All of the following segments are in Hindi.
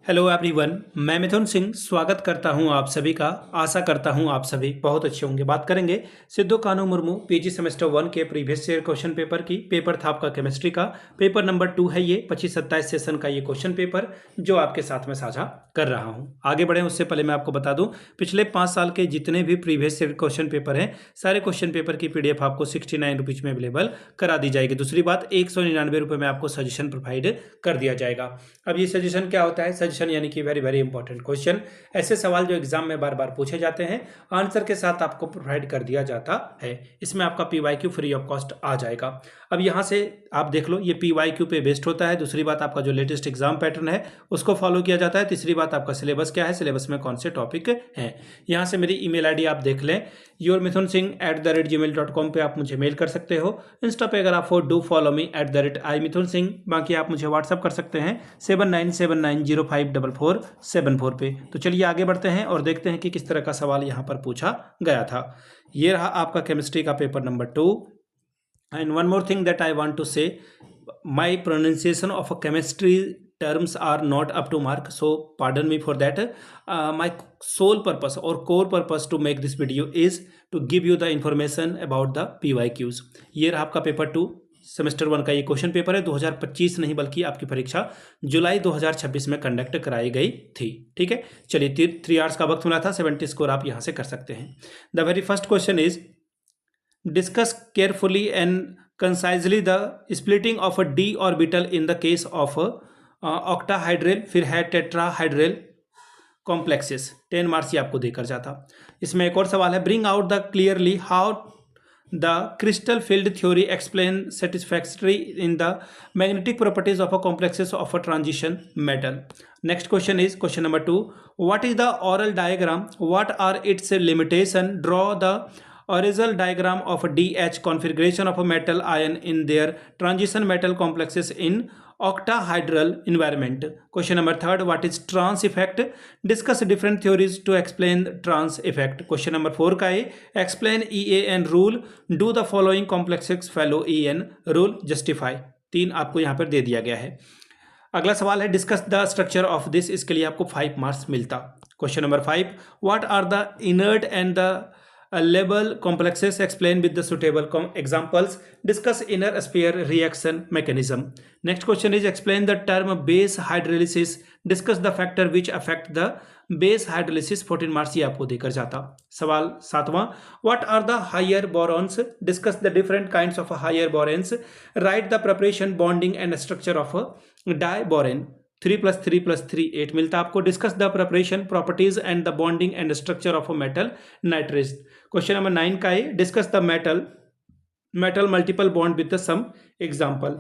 हेलो एवरीवन, मैं मिथुन सिंह स्वागत करता हूं आप सभी का। आशा करता हूं आप सभी बहुत अच्छे होंगे। बात करेंगे सिद्धू कान्हू मुर्मू पीजी सेमेस्टर 1 के प्रीवियस ईयर क्वेश्चन पेपर की। पेपर था आपका केमिस्ट्री का, पेपर नंबर 2 है ये 25-27 सेशन का ये क्वेश्चन पेपर जो आपके साथ में साझा कर रहा हूं। आगे बढ़े उससे पहले मैं आपको बता दूं, पिछले 5 साल के जितने भी प्रीवियस ईयर क्वेश्चन पेपर हैं, सारे क्वेश्चन पेपर की पीडीएफ आपको 69 रुपीज में अवेलेबल करा दी जाएगी। दूसरी बात, 199 रुपये में आपको सजेशन प्रोवाइड कर दिया जाएगा। अब ये सजेशन क्या होता है? सजेशन यानी कि वेरी वेरी इंपॉर्टेंट क्वेश्चन, ऐसे सवाल जो एग्जाम में बार बार पूछे जाते हैं, आंसर के साथ आपको प्रोवाइड कर दिया जाता है। इसमें आपका पीवाईक्यू फ्री ऑफ कॉस्ट आ जाएगा। अब यहाँ से आप देख लो, ये पीवाईक्यू पे बेस्ड होता है। दूसरी बात, आपका जो लेटेस्ट एग्जाम पैटर्न है उसको फॉलो किया जाता है। तीसरी बात, आपका सिलेबस क्या है, सिलेबस में कौन से टॉपिक हैं। यहाँ से मेरी ईमेल आईडी आप देख लें, yourmithunsingh@gmail.com पे आप मुझे मेल कर सकते हो। इंस्टा पे अगर आप हो, डू फॉलो मी @imithunsingh। बाकी आप मुझे व्हाट्सअप कर सकते हैं 7979054474 पे। तो चलिए आगे बढ़ते हैं और देखते हैं कि किस तरह का सवाल यहाँ पर पूछा गया था। ये रहा आपका केमिस्ट्री का paper number 2। And one more thing that I want to say, my pronunciation of a chemistry terms are not up to mark, so pardon me for that. My sole purpose or core purpose to make this video is to give you the information about the PYQs. ये रहा आपका पेपर 2 सेमेस्टर 1 का ये क्वेश्चन पेपर है। 2025 नहीं बल्कि आपकी परीक्षा जुलाई 2026 में कंडक्ट कराई गई थी। ठीक है, चलिए 3 आवर्स का वक्त मिला था, 70 स्कोर आप यहाँ से कर सकते हैं। The very first question is, discuss carefully and concisely the splitting of a d orbital in the case of octahedral, फिर है टेट्राहाइड्रेल कॉम्प्लेक्सेस। 10 मार्क्स ये आपको देकर जाता। इसमें एक और सवाल है, bring out the clearly how the crystal field theory explain satisfactory in the magnetic properties of a complexes of a transition metal. Next question is question number 2, what is the oral diagram, what are its limitation, draw the original diagram of a DH configuration of a metal ion in their transition metal complexes in octahedral environment. Question number 3, what is trans effect, discuss different theories to explain trans effect. Question number 4 का है, explain EAN rule, do the following complexes follow EAN rule, justify। 3 आपको यहाँ पर दे दिया गया है। अगला सवाल है, discuss the structure of this, इसके लिए आपको 5 मार्क्स मिलता। Question number 5, what are the inert and the label complexes, explain with the suitable examples, discuss inner sphere reaction mechanism. Next question is, explain the term base hydrolysis, discuss the factor which affect the base hydrolysis। 14 marks ये आपको देकर जाता। सवाल 7वां, what are the higher borons, discuss the different kinds of higher borons, write the preparation, bonding and structure of a diboron। 3 + 3 + 3 8 मिलता आपको। Discuss the preparation, properties and the bonding and structure of a metal nitrates. Question number 9 का है, discuss the metal multiple bond with some example.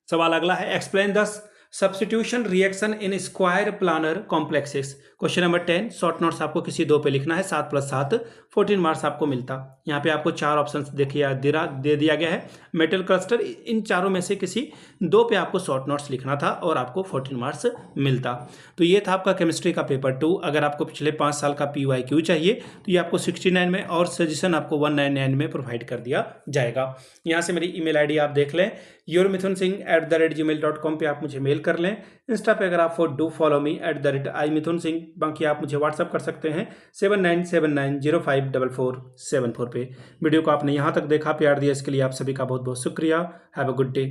सवाल अगला है, explain the substitution reaction in square planar complexes. Question number 10, short notes आपको किसी 2 पे लिखना है, 7 + 7 14 मार्क्स आपको मिलता। यहाँ पे आपको 4 ऑप्शंस देखिए दे दिया गया है, मेटल क्लस्टर, इन चारों में से किसी 2 पे आपको शॉर्ट नोट्स लिखना था और आपको 14 मार्क्स मिलता। तो ये था आपका केमिस्ट्री का पेपर 2। अगर आपको पिछले 5 साल का PYQ चाहिए तो ये आपको 69 में और सजेशन आपको 199 में प्रोवाइड कर दिया जाएगा। यहाँ से मेरी ईमेल आईडी आप देख लें, yourmithunsingh@gmail.com पे आप मुझे मेल कर लें। इंस्टा पे अगर आप डू फॉलो मी @imithunsingh। बाकी आप मुझे व्हाट्सअप कर सकते हैं 7979054474 पे। वीडियो को आपने यहाँ तक देखा, प्यार दिया, इसके लिए आप सभी का बहुत बहुत शुक्रिया। Have a good day.